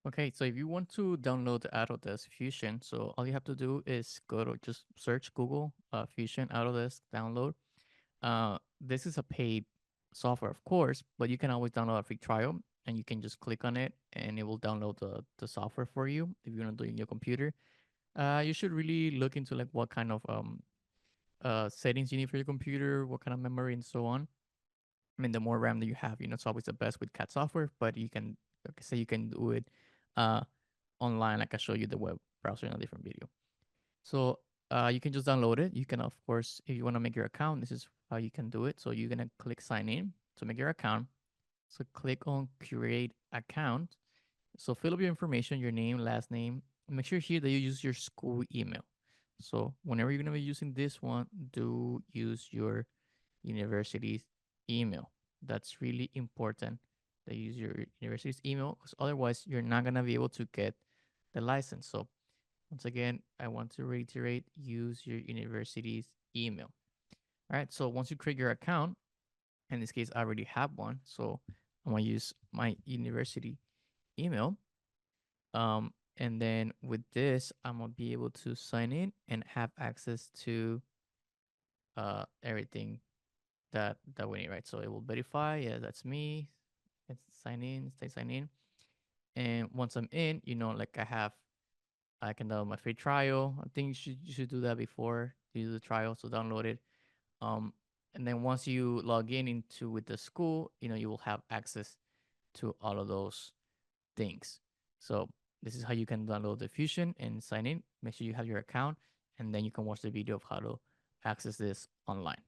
Okay, so if you want to download the Autodesk Fusion, so all you have to do is go to just search Google Fusion Autodesk download. This is a paid software, of course, but you can always download a free trial and you can just click on it and it will download the software for you if you want to do it in your computer. You should really look into like what kind of settings you need for your computer, what kind of memory and so on. I mean, the more RAM that you have, it's always the best with CAD software, but you can, like I say, you can do it uh, online. Like I show you the web browser in a different video. So you can just download it. You can, of course, if you want to make your account, this is how you can do it. So you're gonna click sign in to make your account. So click on create account. So fill up your information, your name, last name. Make sure here that you use your school email. So whenever you're gonna be using this one, do use your university's email. That's really important that you use your university's email because otherwise you're not gonna be able to get the license. So once again, I want to reiterate, use your university's email. All right, so once you create your account, in this case, I already have one, so I'm gonna use my university email. And then with this, I'm gonna be able to sign in and have access to everything that we need, right? So it will verify, yeah, that's me. Let's sign in, stay sign in. And once I'm in, like I can download my free trial. I think you should do that before you do the trial, so download it. Um, and then once you log in into with the school, you will have access to all of those things. So this is how you can download the Fusion and sign in. Make sure you have your account, and then you can watch the video of how to access this online.